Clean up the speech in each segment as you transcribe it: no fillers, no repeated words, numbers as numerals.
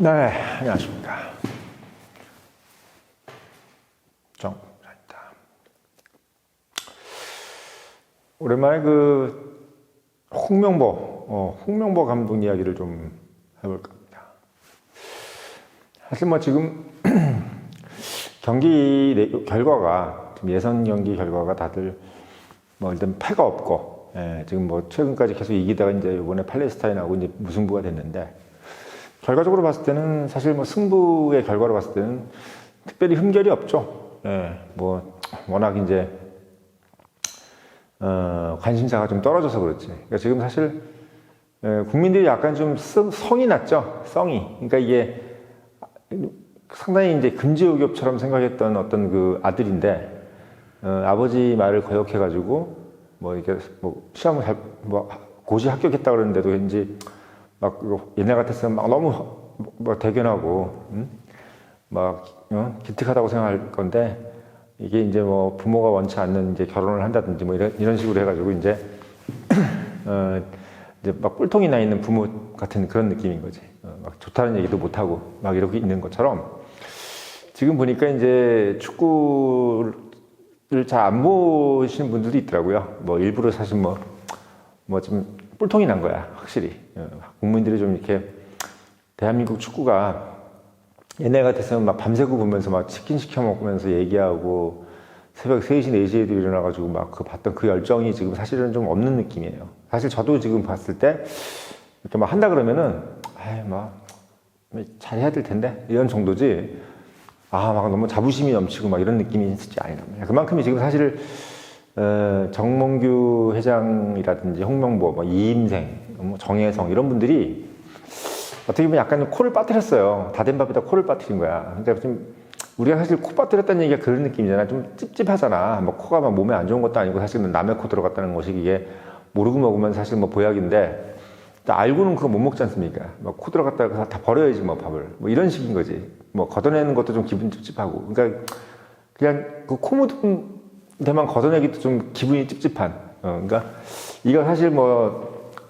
네, 안녕하십니까. 정부장입니다. 오랜만에 홍명보 감독 이야기를 좀 해볼까 합니다. 사실 지금 경기 결과가, 예선 경기 결과가 다들 일단 패가 없고, 지금 최근까지 계속 이기다가 이제 이번에 팔레스타인하고 이제 무승부가 됐는데, 결과적으로 봤을 때는 사실 승부의 결과로 봤을 때는 특별히 흠결이 없죠. 워낙 이제 관심사가 좀 떨어져서 그렇지. 그러니까 지금 사실 국민들이 약간 좀 성이 났죠. 성이. 그러니까 이게 상당히 이제 금지옥엽처럼 생각했던 어떤 그 아들인데 아버지 말을 거역해가지고 이렇게 시험을 고시 합격했다 그러는데도 왠지 옛날 같았으면 너무 대견하고 기특하다고 생각할 건데, 이게 이제 부모가 원치 않는 이제 결혼을 한다든지 이런 식으로 해가지고 이제 이제 뿔통이 나 있는 부모 같은 그런 느낌인 거지. 좋다는 얘기도 못 하고 이렇게 있는 것처럼, 지금 보니까 이제 축구를 잘 안 보시는 분들도 있더라고요. 일부러 사실 좀 뿔통이 난 거야, 확실히. 국민들이 좀 이렇게 대한민국 축구가 옛날 같았으면 밤새고 보면서 치킨 시켜 먹으면서 얘기하고 새벽 3시, 4시에도 일어나가지고 봤던 그 열정이 지금 사실은 좀 없는 느낌이에요. 사실 저도 지금 봤을 때 이렇게 한다 그러면은 잘해야 될 텐데 이런 정도지, 너무 자부심이 넘치고 이런 느낌이 진짜 아니라 그만큼이 지금 사실 정몽규 회장이라든지 홍명보, 이임생, 정혜성 이런 분들이 어떻게 보면 약간 코를 빠뜨렸어요. 다 된 밥에다 코를 빠뜨린 거야. 그러니까 좀 우리가 사실 코 빠뜨렸다는 얘기가 그런 느낌이잖아. 좀 찝찝하잖아. 코가 몸에 안 좋은 것도 아니고 사실은 남의 코 들어갔다는 것이 이게 모르고 먹으면 사실 보약인데, 알고는 그거 못 먹지 않습니까? 코 들어갔다가 다 버려야지 밥을. 이런 식인 거지. 걷어내는 것도 좀 기분 찝찝하고. 그러니까 그냥 그 코 묻은 데만 걷어내기도 좀 기분이 찝찝한. 그러니까 이거 사실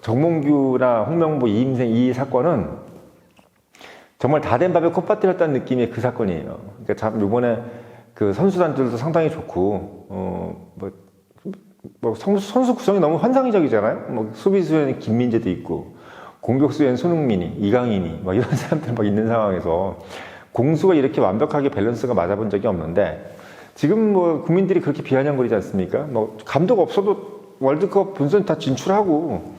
정몽규나 홍명보, 이임생 이 사건은 정말 다 된 밥에 코 빠뜨렸다는 느낌의 그 사건이에요. 그러니까 참 요번에 그 선수단들도 상당히 좋고, 선수 구성이 너무 환상적이잖아요. 수비수에는 김민재도 있고, 공격수에는 손흥민이, 이강인이, 이런 사람들 있는 상황에서 공수가 이렇게 완벽하게 밸런스가 맞아본 적이 없는데, 지금 국민들이 그렇게 비아냥거리지 않습니까? 감독 없어도 월드컵 본선 다 진출하고,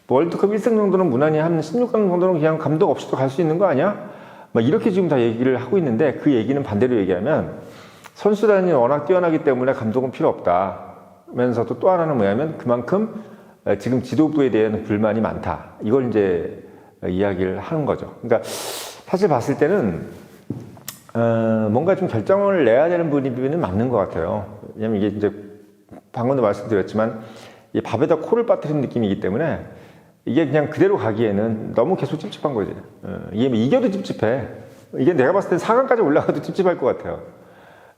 월드컵 1승 정도는 무난히 한 16강 정도는 그냥 감독 없이도 갈 수 있는 거 아니야? 이렇게 지금 다 얘기를 하고 있는데, 그 얘기는 반대로 얘기하면 선수단이 워낙 뛰어나기 때문에 감독은 필요 없다 면서도 또 하나는 뭐냐면 그만큼 지금 지도부에 대한 불만이 많다, 이걸 이제 이야기를 하는 거죠. 그러니까 사실 봤을 때는 뭔가 좀 결정을 내야 되는 분위기는 맞는 것 같아요. 왜냐면 이게 이제 방금도 말씀드렸지만 이 밥에다 코를 빠뜨린 느낌이기 때문에 이게 그냥 그대로 가기에는 너무 계속 찝찝한 거지. 이게 이겨도 찝찝해. 이게 내가 봤을 땐 4강까지 올라가도 찝찝할 것 같아요.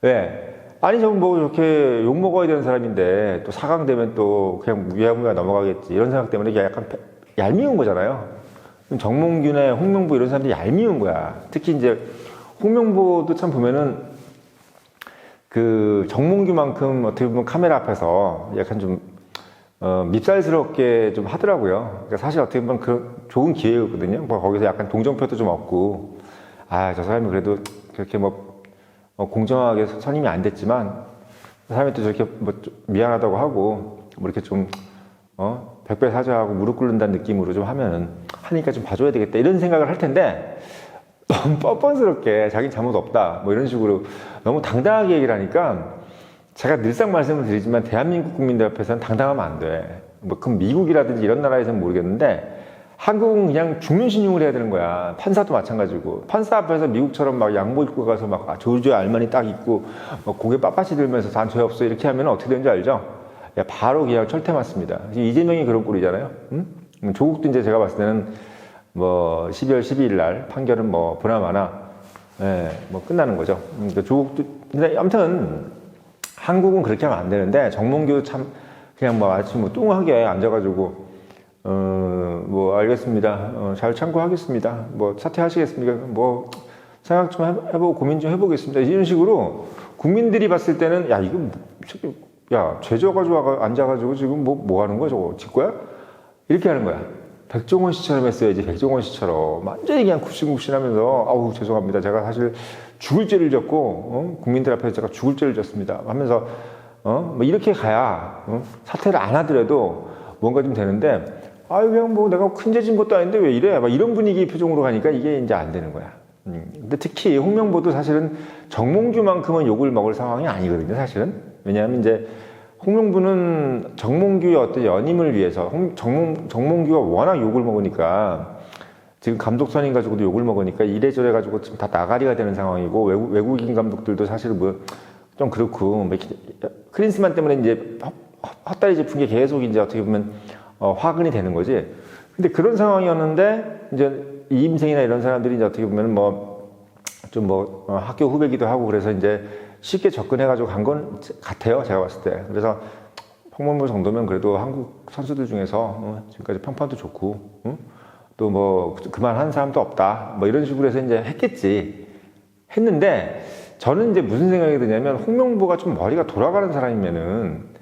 왜? 아니, 이렇게 욕먹어야 되는 사람인데 또 4강 되면 또 그냥 무야무야 넘어가겠지, 이런 생각 때문에 이게 약간 얄미운 거잖아요. 정몽규네 홍명보 이런 사람들이 얄미운 거야. 특히 이제 홍명보도 참 보면은 그 정몽규만큼 어떻게 보면 카메라 앞에서 약간 좀 밉살스럽게 좀 하더라고요. 그러니까 사실 어떻게 보면 그런 좋은 기회였거든요. 거기서 약간 동정표도 좀 얻고, 저 사람이 그래도 그렇게 공정하게 선임이 안 됐지만 그 사람이 또 저렇게 미안하다고 하고 이렇게 좀 백배 사죄하고 무릎 꿇는다는 느낌으로 좀 하니까 좀 봐줘야 되겠다, 이런 생각을 할 텐데, 너무 뻔뻔스럽게 자기 잘못 없다 이런 식으로 너무 당당하게 얘기를 하니까, 제가 늘상 말씀을 드리지만 대한민국 국민들 앞에서는 당당하면 안 돼. 그럼 미국이라든지 이런 나라에서는 모르겠는데 한국은 그냥 죽는신용을 해야 되는 거야. 판사도 마찬가지고. 판사 앞에서 미국처럼 양복 입고 가서 조지아 알마니 딱 입고 고개 빳빳이 들면서 난 죄 없어 이렇게 하면 어떻게 되는지 알죠? 바로 그냥 철퇴 맞습니다. 이재명이 그런 꼴이잖아요. 조국도 이제 제가 봤을 때는 12월 12일 날 판결은 보나마나 끝나는 거죠. 조국도, 근데 아무튼 한국은 그렇게 하면 안 되는데, 정몽규도 참 그냥 아침 뚱하게 앉아가지고 뭐 알겠습니다. 잘 참고하겠습니다. 뭐 사퇴하시겠습니까? 뭐 생각 좀 해보고 고민 좀 해보겠습니다. 이런 식으로 국민들이 봤을 때는 야 이거 야 죄져가지고 앉아가지고 지금 뭐 하는 거야 저거 질 거야? 이렇게 하는 거야. 백종원 씨처럼 했어야지. 백종원 씨처럼 완전히 그냥 굽신굽신하면서 아우 죄송합니다. 제가 사실 죽을 죄를 졌고 국민들 앞에서 제가 죽을 죄를 졌습니다. 하면서 뭐 이렇게 가야 사퇴를 안 하더라도 뭔가 좀 되는데 아유 그냥 뭐 내가 큰 죄 진 것도 아닌데 왜 이래? 막 이런 분위기 표정으로 가니까 이게 이제 안 되는 거야. 근데 특히 홍명보도 사실은 정몽규만큼은 욕을 먹을 상황이 아니거든요. 사실은 왜냐하면 이제 홍명보는 정몽규의 어떤 연임을 위해서 정몽규가 워낙 욕을 먹으니까 지금 감독 선임 가지고도 욕을 먹으니까 이래저래 가지고 지금 다 나가리가 되는 상황이고 외국인 감독들도 사실 뭐 좀 그렇고 크린스만 때문에 이제 헛다리 짚은 게 계속 이제 어떻게 보면 화근이 되는 거지. 근데 그런 상황이었는데 이제 이임생이나 이런 사람들이 이제 어떻게 보면 학교 후배기도 하고 그래서 이제 쉽게 접근해가지고 간 건 같아요. 제가 봤을 때. 그래서 홍명보 정도면 그래도 한국 선수들 중에서 지금까지 평판도 좋고 또 뭐 그만한 사람도 없다. 뭐 이런 식으로 해서 이제 했겠지. 했는데 저는 이제 무슨 생각이 드냐면 홍명보가 좀 머리가 돌아가는 사람이면은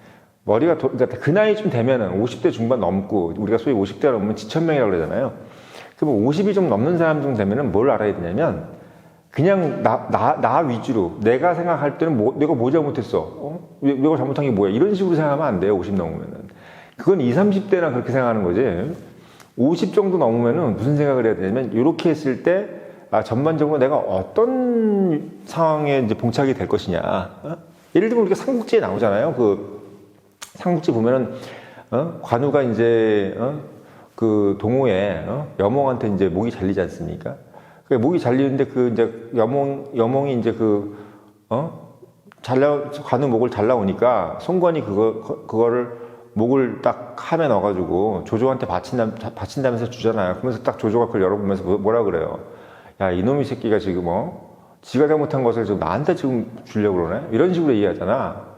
그러니까 그 나이 좀 되면은 50대 중반 넘고 우리가 소위 50대가 넘으면 지천명이라고 그러잖아요. 그럼 50이 좀 넘는 사람 정도 되면은 뭘 알아야 되냐면 그냥 나 위주로 내가 생각할 때는 내가 뭐 잘못했어? 내가 잘못한 게 뭐야? 이런 식으로 생각하면 안 돼요. 50 넘으면은. 그건 20, 30대나 그렇게 생각하는 거지. 50 정도 넘으면은 무슨 생각을 해야 되냐면 이렇게 했을 때 전반적으로 내가 어떤 상황에 이제 봉착이 될 것이냐. 예를 들면 우리가 삼국지에 나오잖아요. 그 삼국지 보면은 관우가 이제 그 동호회 여몽한테 이제 목이 잘리지 않습니까? 그 목이 잘리는데 그 이제 여몽이 이제 관우 목을 잘라오니까 송건이 그거를 목을 딱 함에 넣어가지고 조조한테 바친다면서 주잖아요. 그러면서 딱 조조가 그걸 열어보면서 뭐라 그래요? 야 이놈의 새끼가 지금 지가 잘못한 것을 지금 나한테 지금 주려고 그러네? 이런 식으로 얘기하잖아.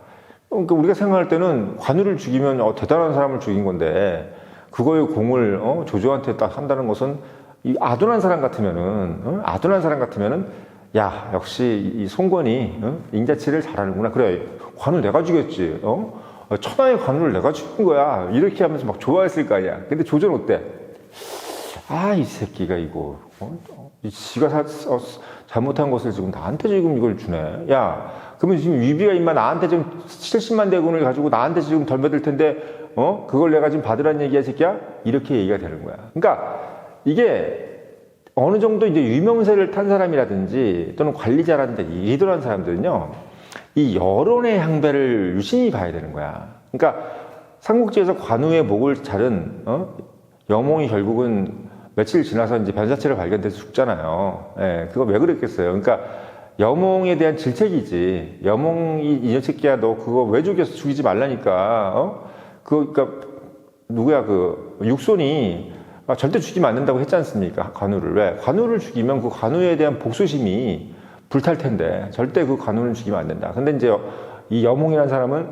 그러니까 우리가 생각할 때는 관우를 죽이면 대단한 사람을 죽인 건데 그거의 공을 조조한테 딱 한다는 것은 이 아둔한 사람 같으면은 야 역시 이 송건이 인자치를 잘하는구나. 그래 관우 내가 죽였지. 천하의 관우를 내가 죽인 거야. 이렇게 하면서 막 좋아했을 거 아니야. 근데 조조는 어때? 이 새끼가 이거 지가 잘못한 것을 지금 나한테 지금 이걸 주네. 야 그러면 지금 유비가 임마 나한테 지금 70만 대군을 가지고 나한테 지금 덜며들 텐데 그걸 내가 지금 받으라는 얘기야 새끼야? 이렇게 얘기가 되는 거야. 그러니까 이게 어느 정도 이제 유명세를 탄 사람이라든지 또는 관리자라든지 리더라는 사람들은요 이 여론의 향배를 유심히 봐야 되는 거야. 그러니까 삼국지에서 관우의 목을 자른 여몽이 결국은 며칠 지나서 이제 변사체로 발견돼서 죽잖아요. 예, 그거 왜 그랬겠어요? 그러니까 여몽에 대한 질책이지. 여몽이 이 새끼야 너 그거 왜 죽이지 말라니까. 그러니까 누구야 육손이 절대 죽이면 안 된다고 했지 않습니까? 관우를. 왜? 관우를 죽이면 그 관우에 대한 복수심이 불탈 텐데 절대 그 관우를 죽이면 안 된다. 근데 이제 이 여몽이라는 사람은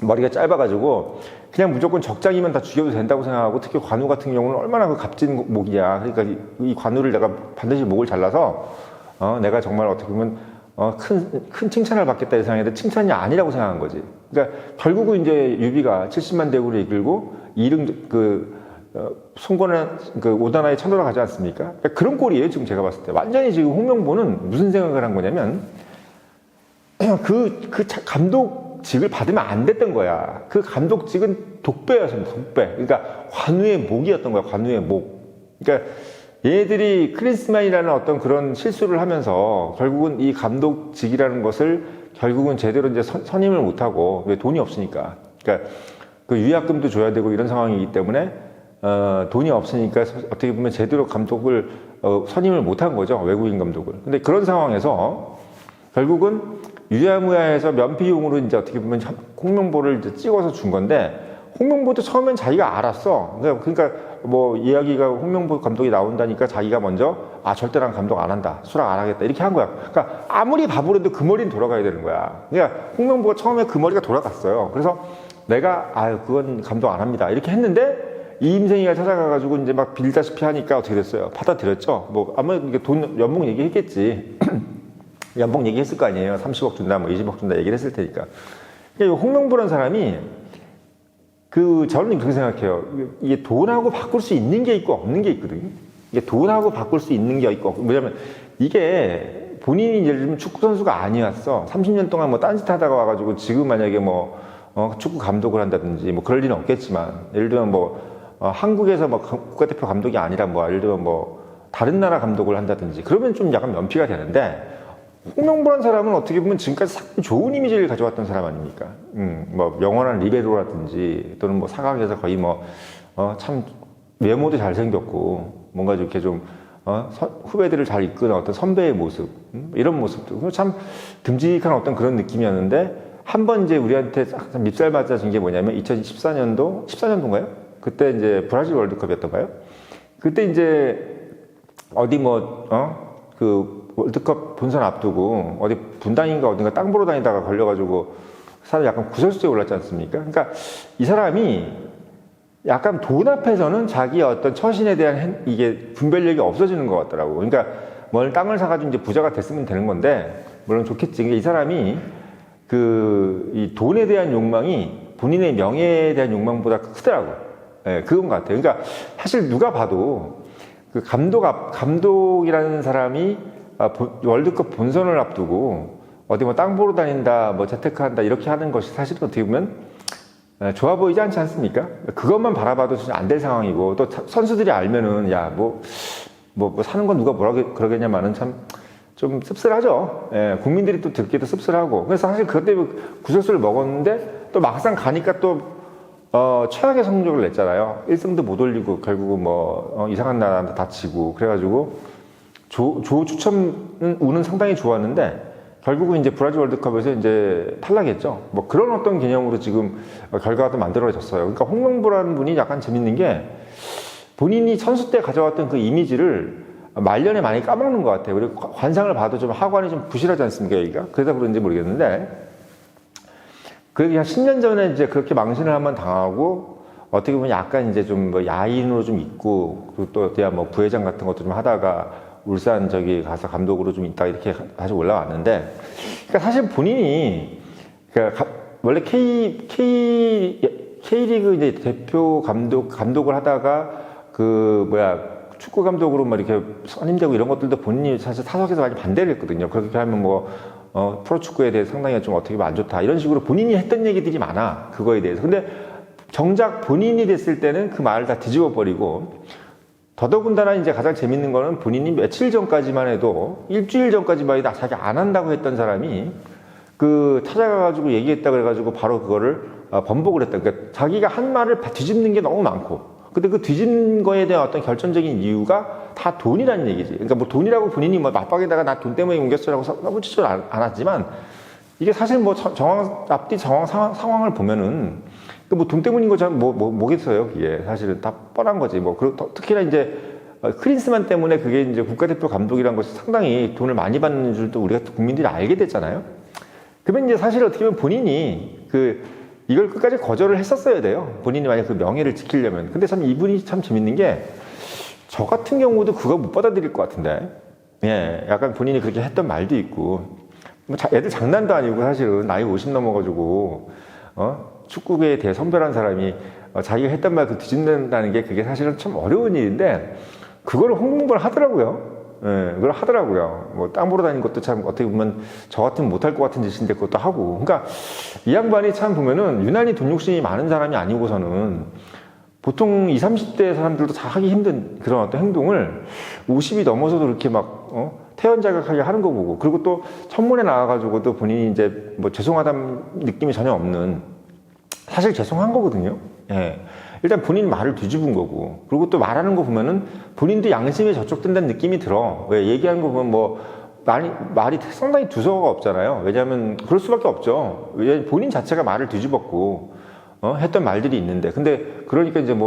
머리가 짧아가지고 그냥 무조건 적장이면 다 죽여도 된다고 생각하고 특히 관우 같은 경우는 얼마나 값진 목이야. 그러니까 이 관우를 내가 반드시 목을 잘라서 내가 정말 어떻게 보면 큰 칭찬을 받겠다 이 생각했는데 칭찬이 아니라고 생각한 거지. 그러니까 결국은 이제 유비가 70만 대군을 이끌고 송건을 오다나에 쳐들어가지 않습니까? 그러니까 그런 꼴이에요. 지금 제가 봤을 때 완전히 지금 홍명보는 무슨 생각을 한 거냐면 감독직을 받으면 안 됐던 거야. 그 감독직은 독배였습니다. 독배. 그러니까 관우의 목이었던 거야. 관우의 목. 그러니까 얘네들이 크리스만이라는 어떤 그런 실수를 하면서 결국은 이 감독직이라는 것을 결국은 제대로 이제 선임을 못하고 왜 돈이 없으니까. 그러니까 그 유약금도 줘야 되고 이런 상황이기 때문에 돈이 없으니까 어떻게 보면 제대로 감독을 선임을 못한 거죠. 외국인 감독을. 근데 그런 상황에서 결국은 유야무야해서 면피용으로 이제 어떻게 보면 홍명보를 이제 찍어서 준 건데 홍명보도 처음엔 자기가 알았어. 그러니까 뭐 이야기가 홍명보 감독이 나온다니까 자기가 먼저 절대 난 감독 안 한다. 수락 안 하겠다. 이렇게 한 거야. 그러니까 아무리 바보라도 그 머리는 돌아가야 되는 거야. 그러니까 홍명보가 처음에 그 머리가 돌아갔어요. 그래서 내가 그건 감독 안 합니다. 이렇게 했는데 이임생이가 찾아가가지고 이제 막 빌다시피 하니까 어떻게 됐어요? 받아들였죠. 뭐 아마 이게 돈 연봉 얘기했겠지. 연봉 얘기했을 거 아니에요. 30억 준다, 뭐 20억 준다 얘기를 했을 테니까. 그러니까 홍명보라는 사람이 저는 그렇게 생각해요. 이게 돈하고 바꿀 수 있는 게 있고 없는 게 있거든요. 이게 돈하고 바꿀 수 있는 게 있고, 뭐냐면 이게 본인이 예를 들면 축구 선수가 아니었어. 30년 동안 뭐 딴짓 하다가 와가지고 지금 만약에 뭐 축구 감독을 한다든지 뭐 그럴 일은 없겠지만, 예를 들면 뭐 한국에서 뭐 국가대표 감독이 아니라 뭐 예를 들면 뭐 다른 나라 감독을 한다든지 그러면 좀 약간 면피가 되는데, 홍명보라는 사람은 어떻게 보면 지금까지 상당히 좋은 이미지를 가져왔던 사람 아닙니까? 뭐 영원한 리베로라든지 또는 뭐 사각에서 거의 뭐 참 외모도 잘생겼고 뭔가 이렇게 좀 후배들을 잘 이끄는 어떤 선배의 모습, 이런 모습도 참 듬직한 어떤 그런 느낌이었는데, 한 번 이제 우리한테 밉살 맞아진 게 뭐냐면 14년도인가요? 그때 이제 브라질 월드컵이었던가요? 그때 이제 어디 그 월드컵 본선 앞두고 어디 분당인가 어딘가 땅 보러 다니다가 걸려가지고 사람이 약간 구설수에 올랐지 않습니까? 그러니까 이 사람이 약간 돈 앞에서는 자기의 어떤 처신에 대한 이게 분별력이 없어지는 것 같더라고. 그러니까 뭘 땅을 사가지고 이제 부자가 됐으면 되는 건데, 물론 좋겠지. 그러니까 이 사람이 이 돈에 대한 욕망이 본인의 명예에 대한 욕망보다 크더라고. 예, 그건 것 같아요. 그러니까 사실 누가 봐도 그 감독이라는 사람이 월드컵 본선을 앞두고 어디 뭐 땅 보러 다닌다, 뭐 재테크한다 이렇게 하는 것이 사실은 어떻게 보면 좋아 보이지 않지 않습니까? 그것만 바라봐도 진짜 안 될 상황이고, 또 선수들이 알면은 야 뭐 사는 건 누가 뭐라 그러겠냐마는 참 좀 씁쓸하죠. 예, 국민들이 또 듣기도 씁쓸하고. 그래서 사실 그것 때문에 구설수를 먹었는데 또 막상 가니까 또 최악의 성적을 냈잖아요. 1승도 못 올리고 결국은 이상한 나라한테 다치고 그래가지고 조 추첨 운은 상당히 좋았는데 결국은 이제 브라질 월드컵에서 이제 탈락했죠. 뭐 그런 어떤 개념으로 지금 결과가 또 만들어졌어요. 그러니까 홍명보라는 분이 약간 재밌는 게, 본인이 선수 때 가져왔던 그 이미지를 말년에 많이 까먹는 것 같아요. 그리고 관상을 봐도 좀 하관이 좀 부실하지 않습니까, 여기가? 그래서 그런지 모르겠는데, 그게 한 10년 전에 이제 그렇게 망신을 한번 당하고, 어떻게 보면 약간 이제 좀 야인으로 좀 있고, 그리고 또 어때야 뭐 부회장 같은 것도 좀 하다가 울산 가서 감독으로 좀 있다 이렇게 다시 올라왔는데, 그러니까 사실 본인이 원래 K리그 이제 대표 감독을 하다가 축구 감독으로 이렇게 선임되고 이런 것들도 본인이 사실 사석에서 많이 반대를 했거든요. 그렇게 하면 프로축구에 대해서 상당히 좀 어떻게 보면 안 좋다, 이런 식으로 본인이 했던 얘기들이 많아, 그거에 대해서. 근데 정작 본인이 됐을 때는 그 말을 다 뒤집어 버리고, 더더군다나 이제 가장 재밌는 거는 본인이 며칠 전까지만 해도, 일주일 전까지만 해도 자기 안 한다고 했던 사람이 찾아가가지고 얘기했다 그래가지고 바로 그거를 번복을 했다. 그러니까 자기가 한 말을 뒤집는 게 너무 많고, 근데 그 뒤집는 거에 대한 어떤 결정적인 이유가 다 돈이라는 얘기지. 그러니까 뭐 돈이라고 본인이 맞박에다가 나 돈 때문에 옮겼어라고 써붙이지 않았지만, 이게 사실 앞뒤 상황을 보면은 뭐 돈 때문인 거잖아. 뭐겠어요, 그게. 사실은 다 뻔한 거지. 특히나 이제 크린스만 때문에 그게 이제 국가대표 감독이라는 것이 상당히 돈을 많이 받는 줄도 우리가 국민들이 알게 됐잖아요. 그러면 이제 사실 어떻게 보면 본인이 이걸 끝까지 거절을 했었어야 돼요. 본인이 만약 그 명예를 지키려면. 근데 참 이분이 참 재밌는 게, 저 같은 경우도 그거 못 받아들일 것 같은데. 예, 약간 본인이 그렇게 했던 말도 있고, 애들 장난도 아니고 사실은 나이 50 넘어가지고, 축구계의 대선배라는 사람이 자기가 했던 말 뒤집는다는 게 그게 사실은 참 어려운 일인데, 그걸 홍보를 하더라고요. 예, 그걸 하더라고요. 땅 보러 다니는 것도 참 어떻게 보면 저 같으면 못할 것 같은 짓인데 그것도 하고. 그러니까 이 양반이 참 보면은 유난히 돈 욕심이 많은 사람이 아니고서는 보통 20, 30대 사람들도 다 하기 힘든 그런 어떤 행동을 50이 넘어서도 이렇게 태연자격하게 하는 거 보고, 그리고 또 청문회 나와가지고도 본인이 이제 죄송하다는 느낌이 전혀 없는, 사실 죄송한 거거든요. 예. 일단 본인 말을 뒤집은 거고, 그리고 또 말하는 거 보면은 본인도 양심에 저촉된다는 느낌이 들어. 왜 얘기하는 거 보면 말이 상당히 두서가 없잖아요. 왜냐하면 그럴 수밖에 없죠. 왜냐하면 본인 자체가 말을 뒤집었고 했던 말들이 있는데, 근데 그러니까 이제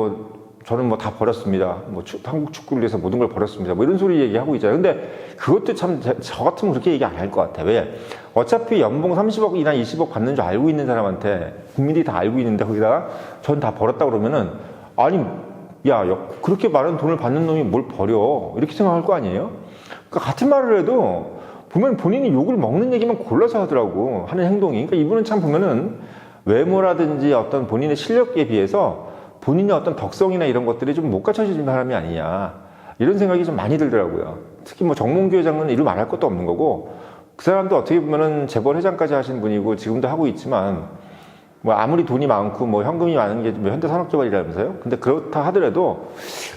저는 다 버렸습니다. 한국 축구를 위해서 모든 걸 버렸습니다. 이런 소리 얘기하고 있잖아요. 근데 그것도 참 저 같으면 그렇게 얘기 안 할 것 같아. 왜? 어차피 연봉 30억이나 20억 받는 줄 알고 있는 사람한테, 국민들이 다 알고 있는데 거기다가 전 다 버렸다 그러면은, 아니 야, 그렇게 많은 돈을 받는 놈이 뭘 버려. 이렇게 생각할 거 아니에요? 그러니까 같은 말을 해도 보면 본인이 욕을 먹는 얘기만 골라서 하더라고. 하는 행동이. 그러니까 이분은 참 보면은 외모라든지 어떤 본인의 실력에 비해서 본인의 어떤 덕성이나 이런 것들이 좀 못 갖춰진 사람이 아니냐. 이런 생각이 좀 많이 들더라고요. 특히 뭐 정몽규 회장은 이루 말할 것도 없는 거고, 그 사람도 어떻게 보면은 재벌 회장까지 하신 분이고 지금도 하고 있지만, 뭐 아무리 돈이 많고 뭐 현금이 많은 게 뭐 현대산업개발이라면서요. 근데 그렇다 하더라도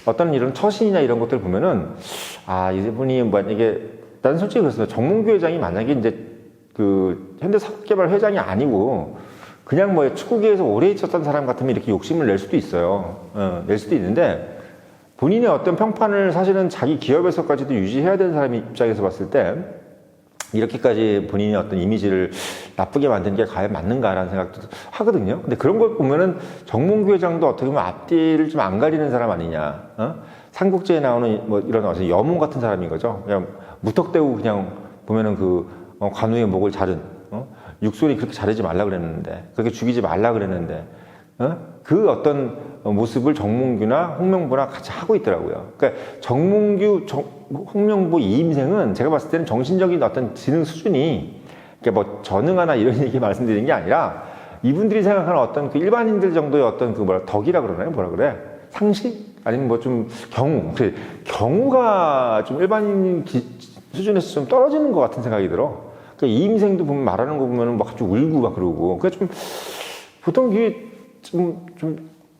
어떤 이런 처신이나 이런 것들 보면은 이분이 만약에 나는 솔직히 그렇습니다. 정몽규 회장이 만약에 이제 그 현대산업개발 회장이 아니고 그냥 뭐 축구계에서 오래 있었던 사람 같으면 이렇게 욕심을 낼 수도 있어요. 낼 수도 있는데 본인의 어떤 평판을 사실은 자기 기업에서까지도 유지해야 되는 사람 입장에서 봤을 때 이렇게까지 본인의 어떤 이미지를 나쁘게 만드는 게 과연 맞는가라는 생각도 하거든요. 근데 그런 걸 보면은 정몽규 회장도 어떻게 보면 앞뒤를 좀 안 가리는 사람 아니냐. 삼국지에 나오는 뭐 이런 어떤 여몽 같은 사람인 거죠. 그냥 무턱대고 그냥 보면은 관우의 목을 자른, 육손이 그렇게 자르지 말라 그랬는데, 그렇게 죽이지 말라 그랬는데, 그 어떤 모습을 정몽규나 홍명보나 같이 하고 있더라고요. 그러니까 정몽규, 홍명보 이 인생은 제가 봤을 때는 정신적인 어떤 지능 수준이, 그러니까 뭐 전응하나 이런 얘기 말씀드리는 게 아니라 이분들이 생각하는 어떤 그 일반인들 정도의 어떤 덕이라 그러나요? 뭐라 그래? 상식? 아니면 뭐 좀 경우가 좀 일반인 수준에서 좀 떨어지는 것 같은 생각이 들어. 그러니까 이 인생도 보면 말하는 거 보면은 막 갑자기 울고 막 그러고. 그러니까 좀 보통 이게 좀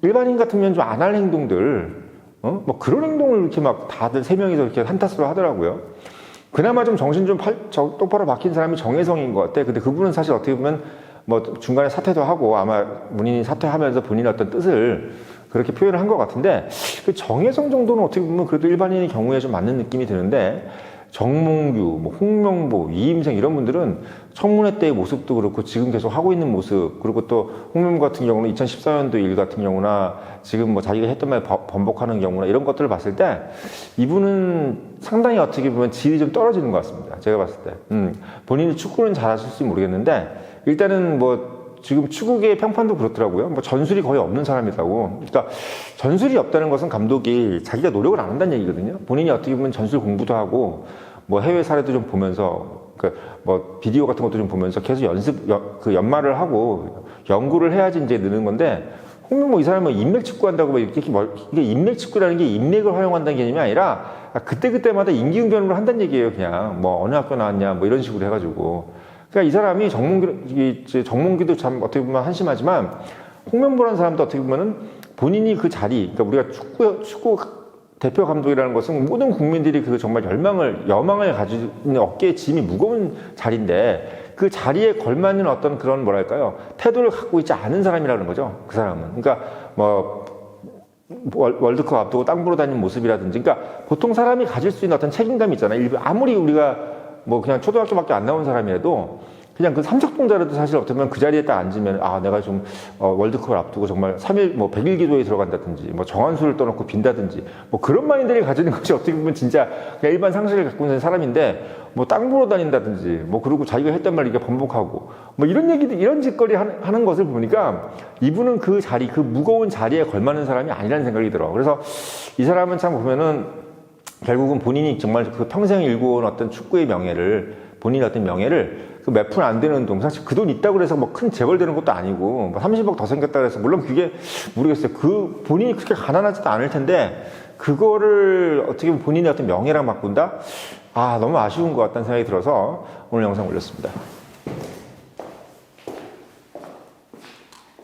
일반인 같으면 좀 안 할 행동들, 뭐 그런 행동을 이렇게 막 다들 세 명이서 이렇게 한타스로 하더라고요. 그나마 좀 정신 좀 똑바로 박힌 사람이 정혜성인 것 같아. 근데 그분은 사실 어떻게 보면 뭐 중간에 사퇴도 하고 아마 본인이 사퇴하면서 본인의 어떤 뜻을 그렇게 표현을 한 것 같은데, 그 정혜성 정도는 어떻게 보면 그래도 일반인의 경우에 좀 맞는 느낌이 드는데, 정몽규, 뭐 홍명보, 이임생 이런 분들은 청문회 때의 모습도 그렇고 지금 계속 하고 있는 모습, 그리고 또 홍명보 같은 경우는 2014년도 일 같은 경우나 지금 뭐 자기가 했던 말 번복하는 경우나 이런 것들을 봤을 때 이분은 상당히 어떻게 보면 질이 좀 떨어지는 것 같습니다. 제가 봤을 때. 본인이 축구는 잘하실지 모르겠는데 일단은 뭐 지금 축구계의 평판도 그렇더라고요. 뭐 전술이 거의 없는 사람이라고. 그러니까 전술이 없다는 것은 감독이 자기가 노력을 안 한다는 얘기거든요. 본인이 어떻게 보면 전술 공부도 하고 뭐 해외 사례도 좀 보면서 뭐 비디오 같은 것도 좀 보면서 계속 연말을 하고 연구를 해야지 이제 느는 건데, 홍명보 이 사람은 인맥 축구 한다고 뭐 이게 인맥 축구라는 게 인맥을 활용한다는 개념이 아니라 그때마다 임기응변으로 한다는 얘기예요. 그냥 뭐 어느 학교 나왔냐 뭐 이런 식으로 해가지고. 그러니까 이 사람이 정몽규도 참 어떻게 보면 한심하지만 홍명보라는 사람도 어떻게 보면은 본인이 그 자리, 그러니까 우리가 축구 대표 감독이라는 것은 모든 국민들이 그 정말 여망을 가지는 어깨에 짐이 무거운 자리인데 그 자리에 걸맞는 어떤 그런 뭐랄까요, 태도를 갖고 있지 않은 사람이라는 거죠. 그 사람은. 그러니까 뭐 월드컵 앞두고 땅 보러 다니는 모습이라든지, 그러니까 보통 사람이 가질 수 있는 어떤 책임감이 있잖아요. 아무리 우리가 뭐 그냥 초등학교밖에 안 나온 사람이라도 그냥 그 삼척동자라도 사실 어떻게 보면 그 자리에 딱 앉으면 내가 좀 월드컵을 앞두고 정말 3일 뭐 100일 기도에 들어간다든지 뭐 정한수를 떠놓고 빈다든지 뭐 그런 마인드를 가지는 것이 어떻게 보면 진짜 그냥 일반 상식을 갖고 있는 사람인데, 뭐 땅 보러 다닌다든지 뭐 그리고 자기가 했던 말 이렇게 번복하고 뭐 이런 얘기들, 이런 짓거리 하는 것을 보니까 이분은 그 자리, 그 무거운 자리에 걸맞는 사람이 아니라는 생각이 들어. 그래서 이 사람은 참 보면은 결국은 본인이 정말 그 평생 일궈온 어떤 축구의 명예를, 본인의 어떤 명예를 그 몇 푼 안 되는 돈, 사실 그 돈 있다고 해서 뭐 큰 재벌 되는 것도 아니고, 뭐 30억 더 생겼다고 해서, 물론 그게 모르겠어요. 그 본인이 그렇게 가난하지도 않을 텐데, 그거를 어떻게 보면 본인의 어떤 명예랑 바꾼다? 너무 아쉬운 것 같다는 생각이 들어서 오늘 영상 올렸습니다.